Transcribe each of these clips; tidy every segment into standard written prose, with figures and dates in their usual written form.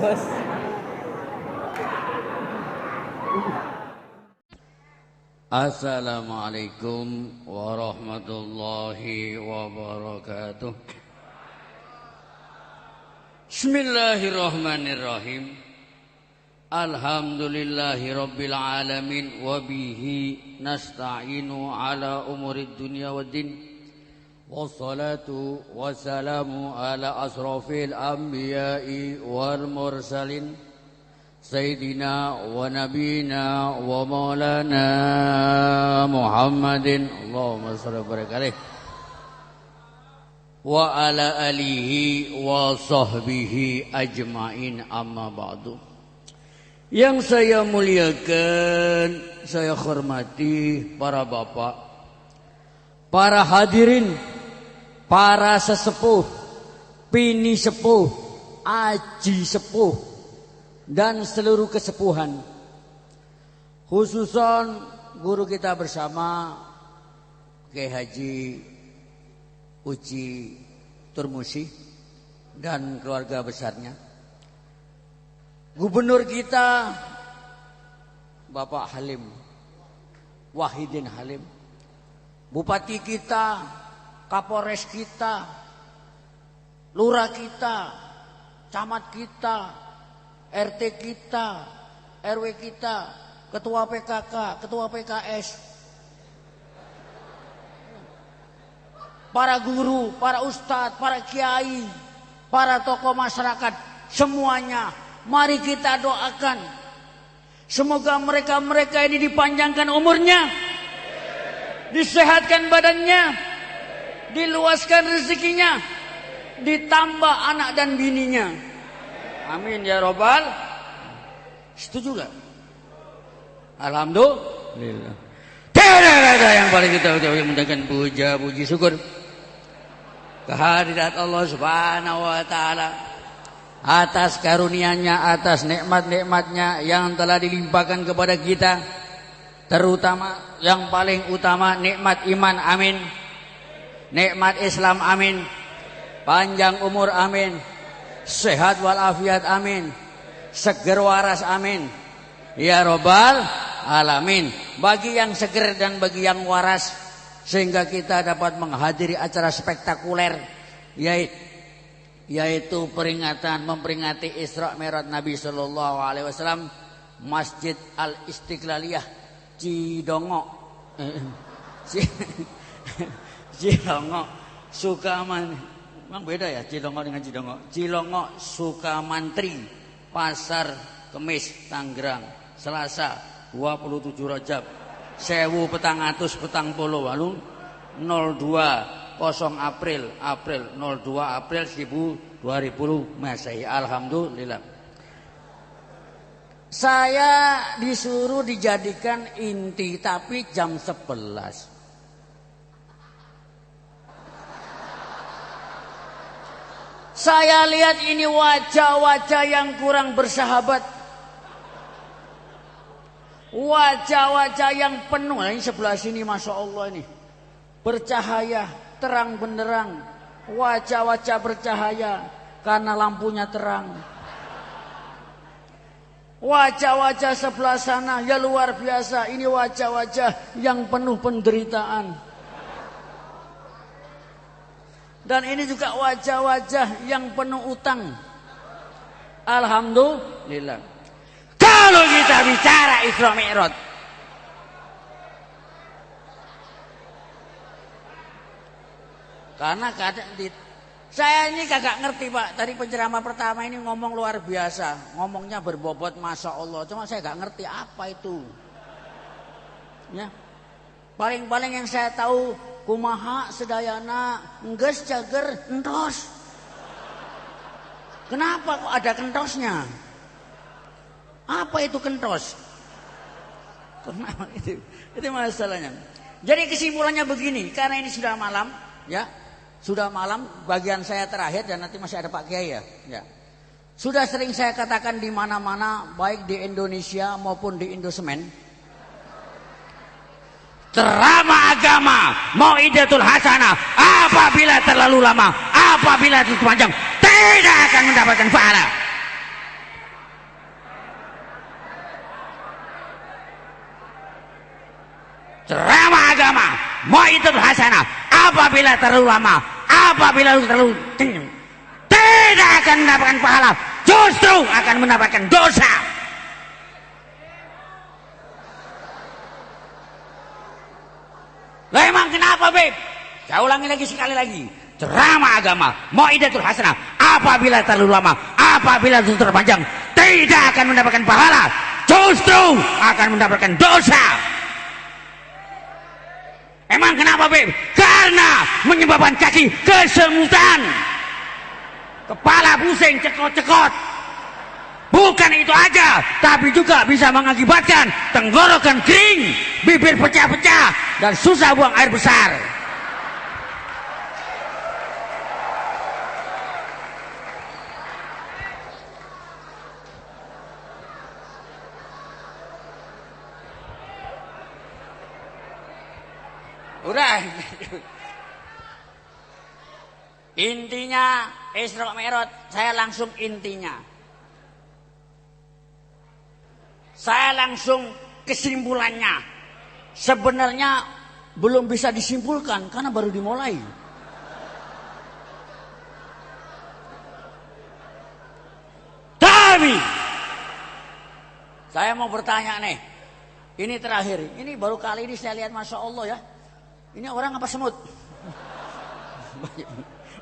bos. Assalamualaikum warahmatullahi wabarakatuh. Bismillahirrahmanirrahim. Alhamdulillahi rabbil alamin wa bihi nasta'inu ala umurid dunya waddin. Wassalatu wassalamu ala asrafil anbiya'i wal mursalin Sayyidina wa nabina wa maulana Muhammadin Allahumma salli wa barik alaih wa ala alihi wa sahbihi ajma'in amma ba'du. Yang saya muliakan, saya hormati para bapak, para hadirin, para sesepuh, pini sepuh, aji sepuh, dan seluruh kesepuhan, khususon guru kita bersama Kiai Haji Uci Turmusi dan keluarga besarnya, gubernur kita Bapak Halim Wahidin Halim, bupati kita, kapolres kita, lurah kita, camat kita, RT kita, RW kita, ketua PKK, ketua PKS, para guru, para ustadz, para kiai, para tokoh masyarakat, semuanya mari kita doakan semoga mereka-mereka ini dipanjangkan umurnya, disehatkan badannya, diluaskan rezekinya, ditambah anak dan bininya. Amin ya robbal. Setuju gak? Alhamdulillah. Tidak ada yang paling kita mengucapkan puja puji syukur kehadirat Allah Subhanahu wa taala atas karunia-Nya, atas nikmat-nikmatnya yang telah dilimpahkan kepada kita, terutama yang paling utama nikmat iman, amin. Nikmat Islam, amin. Panjang umur, amin. Sehat walafiat, amin. Seger waras, amin. Ya robbal alamin. Bagi yang seger dan bagi yang waras, sehingga kita dapat menghadiri acara spektakuler, yaitu memperingati Isra Mi'raj Nabi Sallallahu Alaihi Wasallam, Masjid Al Istiqlaliyah Cidongo, Cidongo Sukaman. Memang beda ya Cilongo dengan Cidongo. Cilongo Sukamantri, Pasar Kemis, Tangerang, Selasa 27 Rajab 1448 02 April 02 April 2020 Masehi. Alhamdulillah. Saya disuruh dijadikan inti tapi jam 11. Saya lihat ini wajah-wajah yang kurang bersahabat, wajah-wajah yang penuh. Nah, ini sebelah sini Masya Allah ini bercahaya, terang benderang, wajah-wajah bercahaya karena lampunya terang. Wajah-wajah sebelah sana ya luar biasa, ini wajah-wajah yang penuh penderitaan. Dan ini juga wajah-wajah yang penuh utang. Alhamdulillah. Kalau kita bicara Isra Mi'raj, karena saya ini kagak ngerti Pak. Tadi penceramah pertama ini ngomong luar biasa, ngomongnya berbobot Masya Allah. Cuma saya gak ngerti apa itu. Ya, paling-paling yang saya tahu kumaha sedayana enggeus cager entos. Kenapa kok ada kentosnya? Apa itu kentos? Kenapa itu masalahnya. Jadi kesimpulannya begini, karena ini sudah malam, ya. Sudah malam, bagian saya terakhir dan nanti masih ada Pak Kiai ya. Ya. Sudah sering saya katakan di mana-mana, baik di Indonesia maupun di Indosemen, Ceramah agama Mau'idatul Hasanah apabila terlalu lama, apabila terlalu panjang, tidak akan mendapatkan pahala. mau'idatul hasanah. Apabila terlalu lama, apabila terlalu kenyang, tidak akan mendapatkan pahala, justru akan mendapatkan dosa. Lah emang kenapa, Beb? Saya ulangi lagi sekali lagi. Ceramah agama, mau'idatul hasanah. Apabila terlalu lama, apabila terlalu terpanjang, tidak akan mendapatkan pahala, justru akan mendapatkan dosa. Emang kenapa, Beb? Karena menyebabkan kaki kesemutan, kepala pusing, cekot-cekot. Bukan itu aja, tapi juga bisa mengakibatkan tenggorokan kering, bibir pecah-pecah, dan susah buang air besar. Udah. Intinya Isra Mi'raj, saya langsung intinya. Saya langsung kesimpulannya. Sebenarnya belum bisa disimpulkan karena baru dimulai. Tapi saya mau bertanya nih. Ini terakhir. Ini baru kali ini saya lihat, Masya Allah ya. Ini orang apa semut?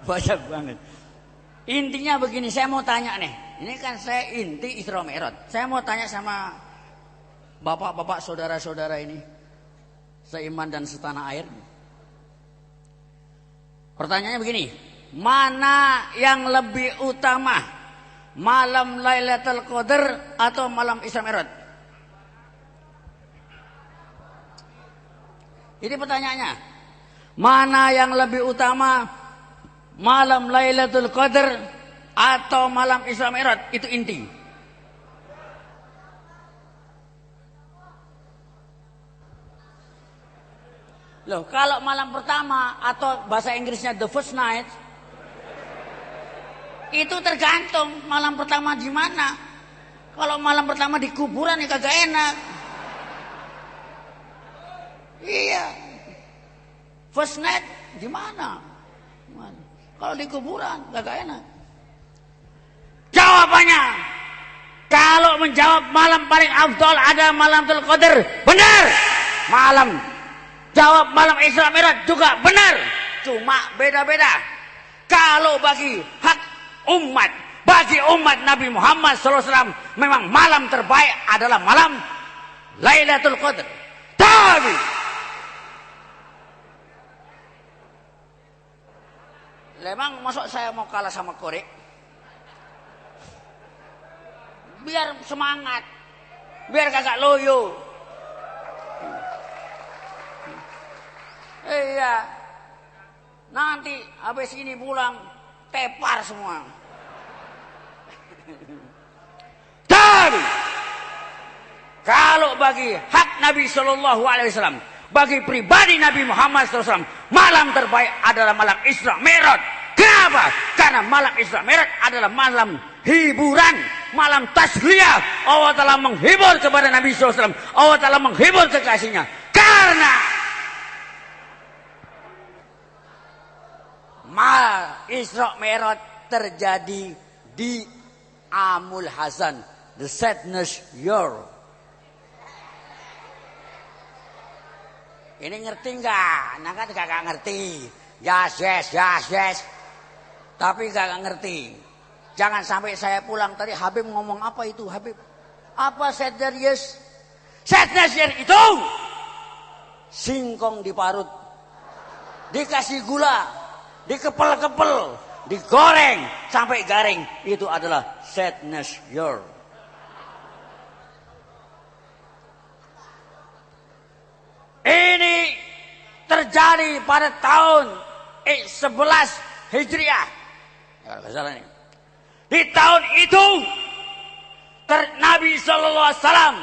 Banyak banget. Intinya begini, saya mau tanya nih. Ini kan saya inti Isra Mi'raj. Saya mau tanya sama bapak-bapak, saudara-saudara ini, seiman dan setanah air. Pertanyaannya begini, mana yang lebih utama, malam Lailatul Qadar atau malam Isra Mi'raj? Ini pertanyaannya, mana yang lebih utama, malam Lailatul Qadar atau malam Isra Mi'raj? Itu inti. Loh, kalau malam pertama atau bahasa Inggrisnya the first night, itu tergantung malam pertama di mana. Kalau malam pertama di kuburan ya kagak enak. Iya. First night di mana? Kalau di kuburan kagak enak. Jawabannya, kalau menjawab malam paling afdal ada malam Lailatul Qadar, benar. Malam jawab malam Isra Mi'raj juga benar. Cuma beda-beda. Kalau bagi hak umat, bagi umat Nabi Muhammad SAW, memang malam terbaik adalah malam Lailatul Qadar. Tapi memang masuk saya mau kalah sama korek? Biar semangat, biar kagak loyo. Iya, nanti habis ini pulang tepar semua. Tapi kalau bagi hak Nabi Shallallahu Alaihi Wasallam, bagi pribadi Nabi Muhammad SAW, malam terbaik adalah malam Isra Mi'raj. Kenapa? Karena malam Isra Mi'raj adalah malam hiburan, malam tasliyah. Allah Ta'ala menghibur kepada Nabi SAW. Allah Ta'ala menghibur kekasihnya. Karena Isra Mi'raj terjadi di Amul Hasan, the sadness year. Ini ngerti nggak? Nah kan gak ngerti. Yes. Tapi gak ngerti. Jangan sampai saya pulang tadi Habib ngomong apa itu Habib? Apa sadness year? Sadness year itu singkong diparut, dikasih gula, dikepel-kepel, digoreng sampai garing. Itu adalah sadness year. Ini terjadi pada tahun 11 Hijriah. Di tahun itu Nabi SAW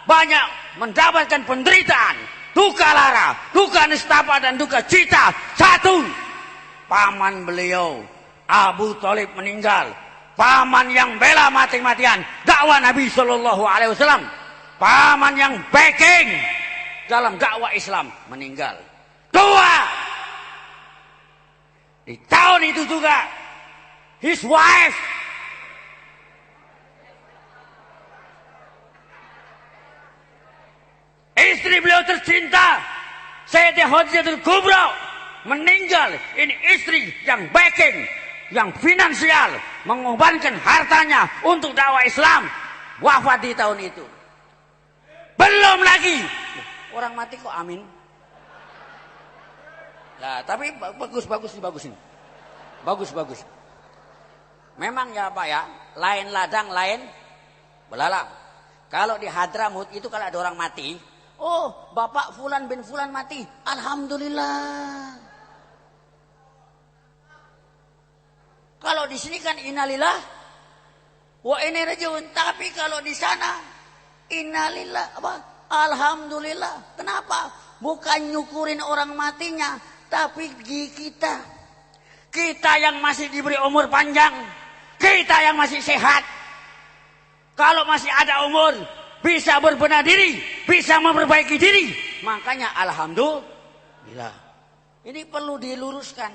banyak mendapatkan penderitaan, duka lara, duka nestapa dan duka cita. Satu, paman beliau Abu Thalib meninggal. Paman yang bela mati-matian dakwah Nabi SAW. Paman yang backing dalam dakwah Islam meninggal. Kedua, di tahun itu juga his wife istri beliau tercinta Sayyidah Khadijatul Kubra meninggal. Ini istri yang backing, yang finansial, mengorbankan hartanya untuk dakwah Islam, wafat di tahun itu. Belum lagi orang mati kok amin. Nah, tapi bagus ini. Bagus. Memang ya Pak ya, lain ladang lain belalang. Kalau di Hadramut itu kalau ada orang mati, oh Bapak Fulan bin Fulan mati, alhamdulillah. Kalau di sini kan innalillah wa inna rajiun, tapi kalau di sana innalillah apa? Alhamdulillah. Kenapa? Bukan nyukurin orang matinya, tapi kita yang masih diberi umur panjang, kita yang masih sehat, kalau masih ada umur, bisa berbenah diri, bisa memperbaiki diri, makanya alhamdulillah. Ini perlu diluruskan.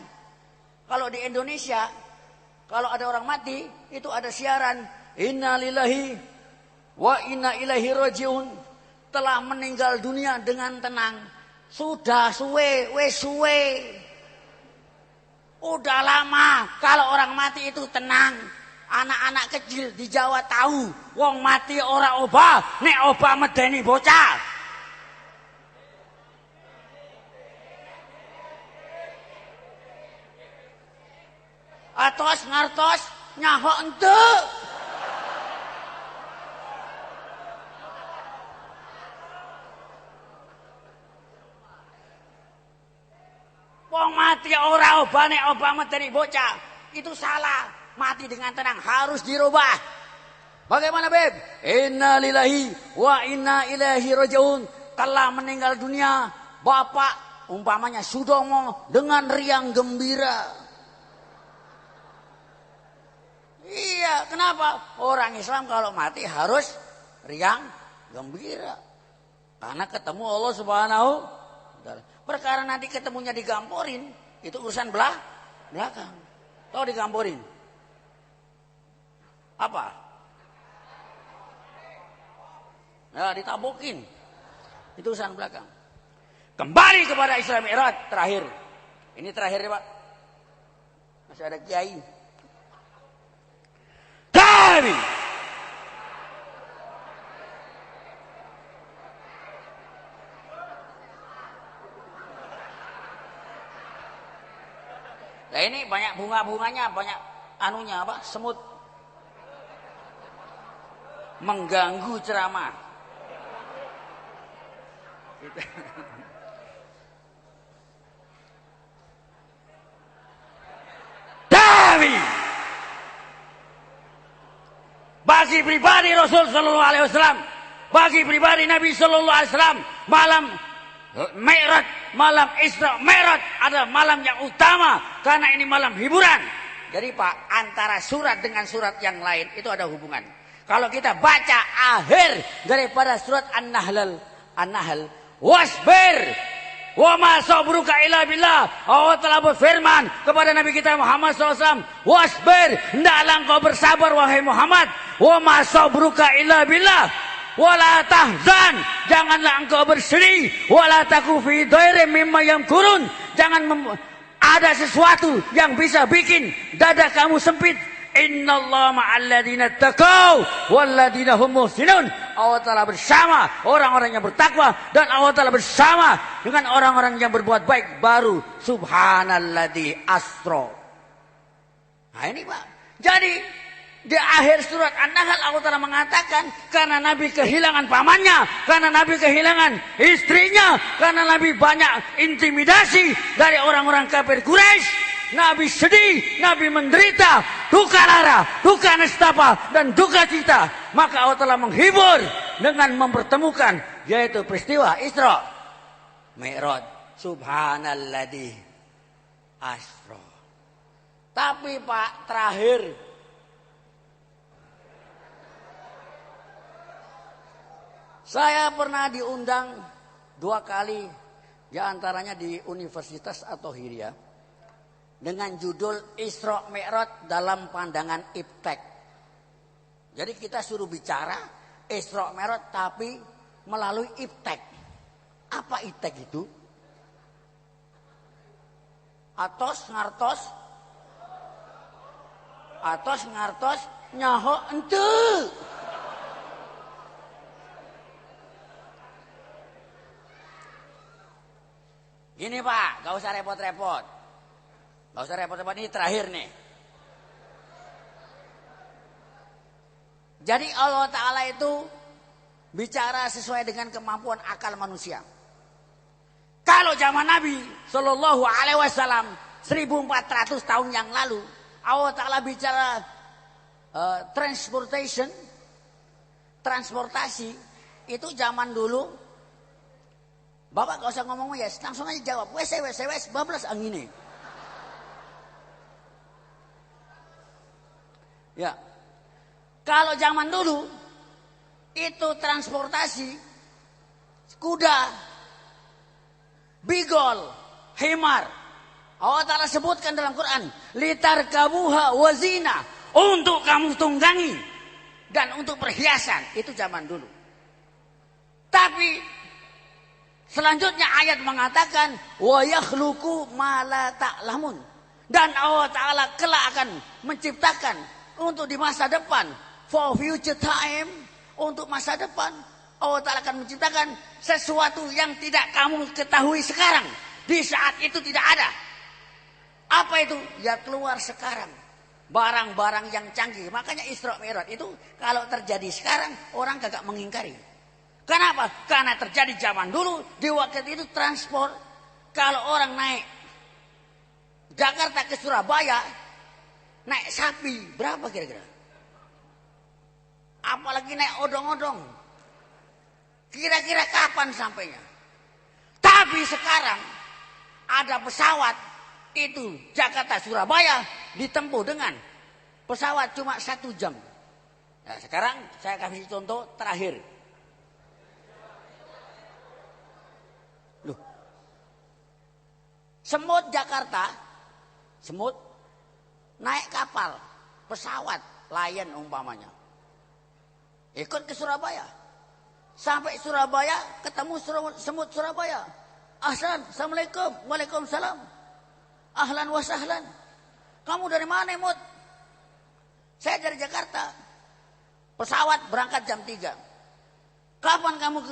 Kalau di Indonesia, kalau ada orang mati, itu ada siaran innalillahi wa inna ilaihi rajiun, telah meninggal dunia dengan tenang. Sudah suwe. Udah lama kalau orang mati itu tenang. Anak-anak kecil di Jawa tahu wong mati ora obah, nek obah medeni bocah. Atos ngartos nyahok ente. Wong mati ora obah, nek obah medeni bocah. Itu salah. Mati dengan tenang harus dirubah. Bagaimana Beb? Innalillahi wa inna ilaihi rajiun, telah meninggal dunia Bapak umpamanya Sudomo dengan riang gembira. Iya, kenapa? Orang Islam kalau mati harus riang gembira, karena ketemu Allah Subhanahu wa Ta'ala. Perkara nanti ketemunya digamporin, itu urusan belakang. Tahu digamporin apa? Ya, ditabokin. Itu urusan belakang. Kembali kepada Isra Mi'raj terakhir. Ini terakhir ya Pak. Masih ada kiai. Kami nah ini banyak bunga-bunganya, banyak anunya apa? Semut mengganggu ceramah. Tapi bagi pribadi Rasul Sallallahu Alaihi Wasallam, bagi pribadi Nabi Sallallahu Alaihi Wasallam, malam Mi'raj, malam Isra Mi'raj adalah malam yang utama karena ini malam hiburan. Jadi Pak, antara surat dengan surat yang lain itu ada hubungan. Kalau kita baca akhir daripada surat An-Nahl, wasbir wa ma sabruka illa billah. Allah telah berfirman kepada Nabi kita Muhammad SAW, wasbir, hendaklah engkau bersabar wahai Muhammad, wa ma sabruka illa billah, wala tahzan, janganlah engkau bersedih, wala taku fi dhairin mimma yamkurun, jangan ada sesuatu yang bisa bikin dada kamu sempit. Innallaha ma'al ladzina taqaw wal ladzina hum muhsinun. Allah Ta'ala bersama orang-orang yang bertakwa dan Allah Ta'ala bersama dengan orang-orang yang berbuat baik. Baru subhanalladzi asra. Nah ini Pak. Jadi di akhir surat An-Nahl Allah Ta'ala mengatakan karena Nabi kehilangan pamannya, karena Nabi kehilangan istrinya, karena Nabi banyak intimidasi dari orang-orang kafir Quraisy, Nabi sedih, Nabi menderita, duka lara, duka nestapa, dan duka cita. Maka Allah telah menghibur dengan mempertemukan, yaitu peristiwa Isra Mi'raj. Subhanalladzi asra. Tapi Pak, terakhir saya pernah diundang 2 kali Di antaranya di Universitas At-Thahiriyah dengan judul Isra Mi'raj dalam pandangan Iptek. Jadi kita suruh bicara Isra Mi'raj tapi melalui Iptek. Apa Iptek itu? Atos ngartos nyaho ente. Gini Pak, gak usah repot-repot. Gak usah repot-repot, ini terakhir nih. Jadi Allah Ta'ala itu bicara sesuai dengan kemampuan akal manusia. Kalau zaman Nabi Sallallahu Alaihi Wasallam 1400 tahun yang lalu, Allah Ta'ala bicara transportasi, itu zaman dulu. Bapak gak usah ngomong ya, langsung aja jawab. Wes, bablas angin. Ya. Kalau zaman dulu itu transportasi kuda, bigol, himar. Allah Ta'ala sebutkan dalam Quran, litarkabuha wazina, untuk kamu tunggangi dan untuk perhiasan. Itu zaman dulu. Tapi selanjutnya ayat mengatakan wa yakhluqu ma la ta'lamun, dan Allah Ta'ala kelak akan menciptakan untuk di masa depan, for future time, untuk masa depan Allah Ta'ala akan menciptakan sesuatu yang tidak kamu ketahui sekarang. Di saat itu tidak ada. Apa itu? Ya keluar sekarang barang-barang yang canggih. Makanya Isra Mi'raj itu kalau terjadi sekarang orang kagak mengingkari. Kenapa? Karena terjadi zaman dulu. Di waktu itu transport, kalau orang naik Jakarta ke Surabaya naik sapi berapa kira-kira? Apalagi naik odong-odong, kira-kira kapan sampainya? Tapi sekarang ada pesawat itu Jakarta Surabaya ditempuh dengan pesawat cuma 1 jam. Nah, sekarang saya kasih contoh terakhir. Loh, Semut Jakarta, Semut naik kapal, pesawat Lion umpamanya, ikut ke Surabaya. Sampai Surabaya ketemu Semut Surabaya. Ahlan, assalamualaikum, waalaikumsalam. Ahlan wa sahlan. Kamu dari mana, Mut? Saya dari Jakarta. Pesawat berangkat jam 3. Kapan kamu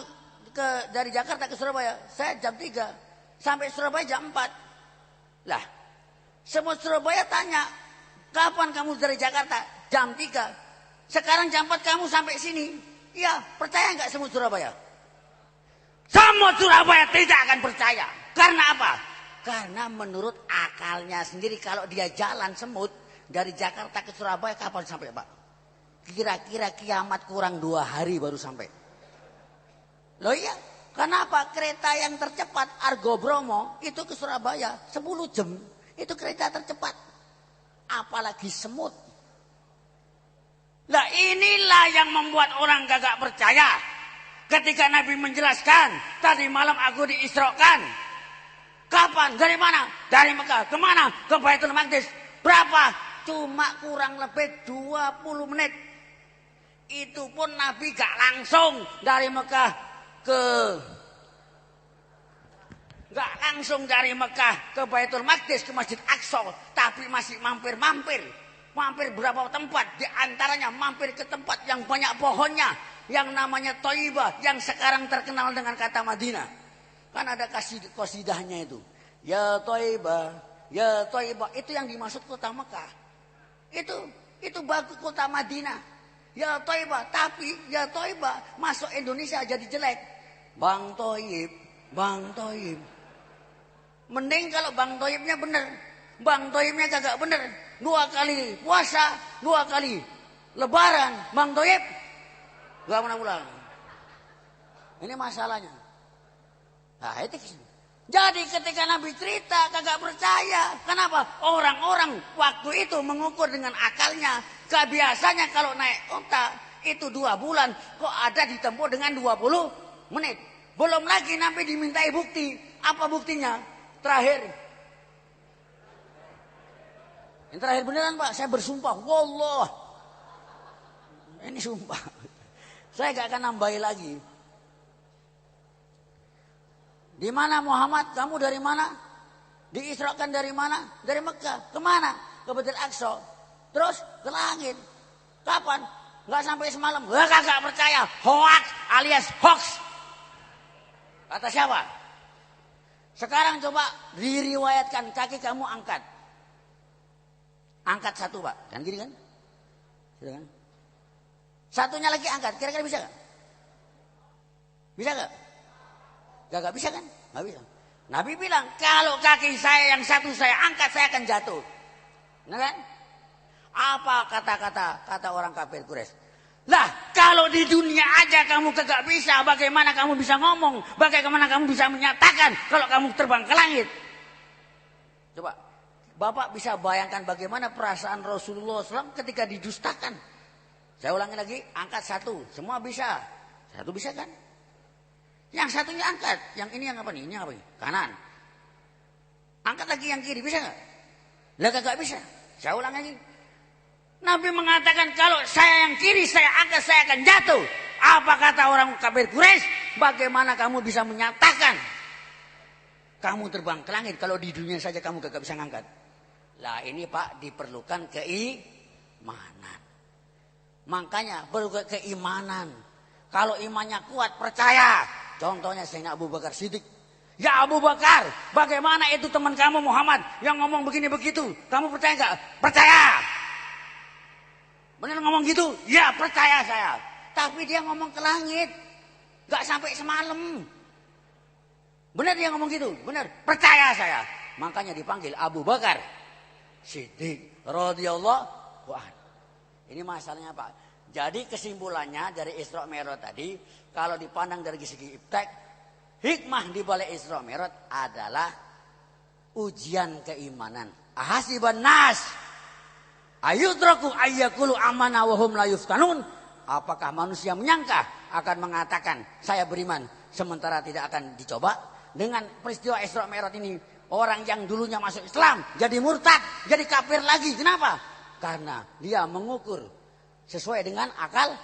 dari Jakarta ke Surabaya? Saya jam 3. Sampai Surabaya jam 4. Lah, Semut Surabaya tanya, kapan kamu dari Jakarta? Jam 3. Sekarang jam 4 kamu sampai sini. Iya, percaya nggak Semut Surabaya? Semut Surabaya tidak akan percaya. Karena apa? Karena menurut akalnya sendiri, kalau dia jalan semut dari Jakarta ke Surabaya kapan sampai, Pak? Kira-kira kiamat kurang 2 hari baru sampai. Loh iya, kenapa? Kereta yang tercepat Argo Bromo itu ke Surabaya 10 jam. Itu kereta tercepat. Apalagi semut. Nah, inilah yang membuat orang gagak percaya. Ketika Nabi menjelaskan, tadi malam aku diisrokan. Kapan? Dari mana? Dari Mekah. Kemana? Ke Baitul Maqdis. Berapa? Cuma kurang lebih 20 menit. Itu pun Nabi gak langsung dari Mekah gak langsung dari Mekah ke Baitul Maqdis, ke Masjid Aqsa, tapi masih mampir-mampir. Mampir berapa tempat, di antaranya mampir ke tempat yang banyak pohonnya, yang namanya Thayyibah, yang sekarang terkenal dengan kata Madinah. Kan ada qasidahnya itu. Ya Thayyibah, ya Thayyibah, itu yang dimaksud kota Mekah. Itu bagus kota Madinah. Ya Thayyibah, tapi ya Thayyibah masuk Indonesia jadi jelek. Bang Thayyib, Bang Thayyib. Mending kalau Bang Thayyibnya bener. Bang Thayyibnya kagak bener. 2 kali puasa, 2 kali lebaran, Bang Thayyib gak pernah pulang. Ini masalahnya. Nah, itu. Jadi ketika Nabi cerita kagak percaya. Kenapa? Orang-orang waktu itu mengukur dengan akalnya. Kebiasanya kalau naik unta itu 2 bulan, kok ada ditempuh dengan 20 menit. Belum lagi Nabi dimintai bukti. Apa buktinya? Terakhir. Yang terakhir beneran Pak, saya bersumpah. Wallah. Ini sumpah. Saya gak akan nambahi lagi. Di mana Muhammad? Kamu dari mana? Diisrakan dari mana? Dari Mekah. Kemana? Ke Baitul Aqsa. Terus ke langit. Kapan? Gak sampai semalam. Gak percaya. Hoax alias hoax. Kata siapa? Sekarang coba diriwayatkan, kaki kamu angkat. Angkat satu Pak. Kan gini kan? Sudah kan? Satunya lagi angkat. Kira-kira bisa gak? Bisa gak? Gak bisa kan? Gak bisa. Nabi bilang, kalau kaki saya yang satu saya angkat, saya akan jatuh. Nah kan? Apa kata orang kafir Quraisy? Lah, kalau di dunia aja kamu kagak bisa, bagaimana kamu bisa ngomong? Bagaimana kamu bisa menyatakan kalau kamu terbang ke langit? Coba, Bapak bisa bayangkan bagaimana perasaan Rasulullah SAW ketika didustakan. Saya ulangi lagi, angkat satu, semua bisa. Satu bisa kan? Yang satunya angkat, yang ini yang apa nih? Ini yang apa nih? Kanan. Angkat lagi yang kiri, bisa nggak? Lah kagak bisa. Saya ulang lagi. Nabi mengatakan kalau saya yang kiri saya angkat saya akan jatuh. Apa kata orang kafir Quraisy? Bagaimana kamu bisa menyatakan kamu terbang ke langit kalau di dunia saja kamu gak bisa ngangkat? Lah ini Pak diperlukan keimanan. Makanya perlu keimanan. Kalau imannya kuat percaya. Contohnya Sayyidina Abu Bakar Siddiq. Ya Abu Bakar, bagaimana itu teman kamu Muhammad yang ngomong begini begitu? Kamu percaya gak? Percaya. Benar ngomong gitu? Ya percaya saya. Tapi dia ngomong ke langit. Gak sampai semalam. Benar dia ngomong gitu? Benar. Percaya saya. Makanya dipanggil Abu Bakar Siddiq radhiyallahu anhu. Ini masalahnya Pak. Jadi kesimpulannya dari Isra Mi'raj tadi. Kalau dipandang dari segi iptek. Hikmah di balik Isra Mi'raj adalah ujian keimanan. Ahasiban nas ayudraku ayyakulu amana wa hum la yuftanun. Apakah manusia menyangka akan mengatakan saya beriman sementara tidak akan dicoba? Dengan peristiwa Isra Mi'raj ini orang yang dulunya masuk Islam jadi murtad, jadi kafir lagi. Kenapa? Karena dia mengukur sesuai dengan akalnya.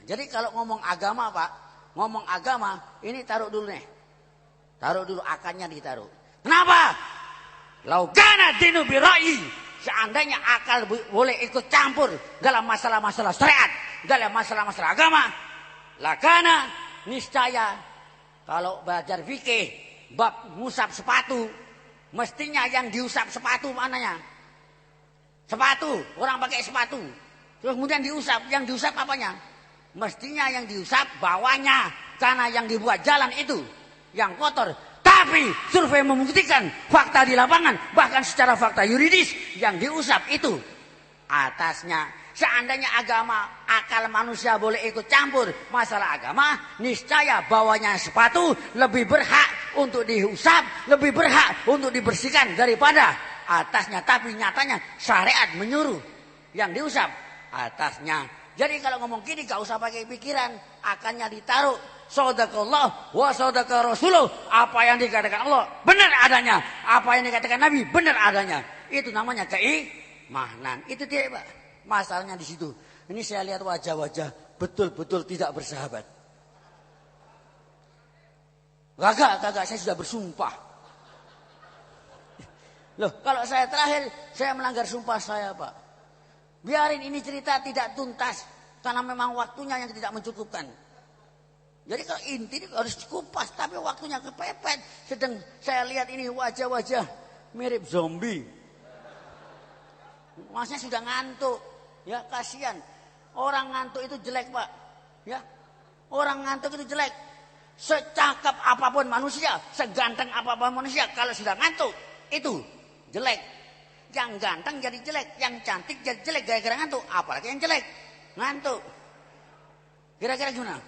Jadi kalau ngomong agama Pak, ngomong agama ini taruh dulu nih. Taruh dulu akalnya ditaruh. Kenapa? Laukana dinu bi ra'yi. Seandainya akal boleh ikut campur dalam masalah-masalah syariat, dalam masalah-masalah agama, lakana niscaya kalau belajar fikih bab ngusap sepatu, mestinya yang diusap sepatu mananya? Sepatu, orang pakai sepatu. Terus kemudian diusap, yang diusap apanya? Mestinya yang diusap bawahnya, karena yang dibuat jalan itu yang kotor. Tapi survei membuktikan fakta di lapangan, bahkan secara fakta yuridis yang diusap itu atasnya. Seandainya agama, akal manusia boleh ikut campur masalah agama, niscaya bawahnya sepatu lebih berhak untuk diusap, lebih berhak untuk dibersihkan daripada atasnya. Tapi nyatanya syariat menyuruh yang diusap atasnya. Jadi kalau ngomong gini gak usah pakai pikiran, akannya ditaruh. Sadaqallah wa sadaqa Rasulullah. Apa yang dikatakan Allah benar adanya, apa yang dikatakan Nabi benar adanya. Itu namanya keimanan. Itu dia Pak. Masalahnya di situ. Ini saya lihat wajah-wajah betul-betul tidak bersahabat. Kagak saya sudah bersumpah. Loh, kalau saya terakhir saya melanggar sumpah saya Pak. Biarin ini cerita tidak tuntas karena memang waktunya yang tidak mencukupkan. Jadi kalau inti harus dikupas, tapi waktunya kepepet. Sedang saya lihat ini wajah-wajah mirip zombie. Masnya sudah ngantuk, ya kasihan. Orang ngantuk itu jelek Pak, ya. Orang ngantuk itu jelek. Secakap apapun manusia, seganteng apapun manusia, kalau sudah ngantuk itu jelek. Yang ganteng jadi jelek, yang cantik jadi jelek gara-gara ngantuk. Apalagi yang jelek, ngantuk. Kira-kira gimana?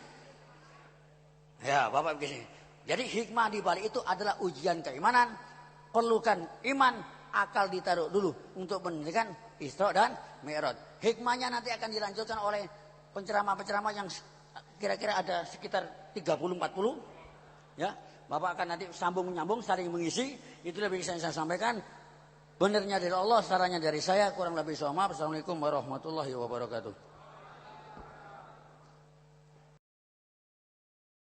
Ya Bapak begini. Jadi hikmah di balik itu adalah ujian keimanan. Perlukan iman, akal ditaruh dulu untuk menunjukkan Isra dan Mi'raj. Hikmahnya nanti akan dilanjutkan oleh penceramah-penceramah yang kira-kira ada sekitar 30-40. Ya, Bapak akan nanti sambung menyambung saling mengisi. Itulah yang saya sampaikan. Benernya dari Allah, sarannya dari saya, kurang lebih sama. Assalamualaikum warahmatullahi wabarakatuh.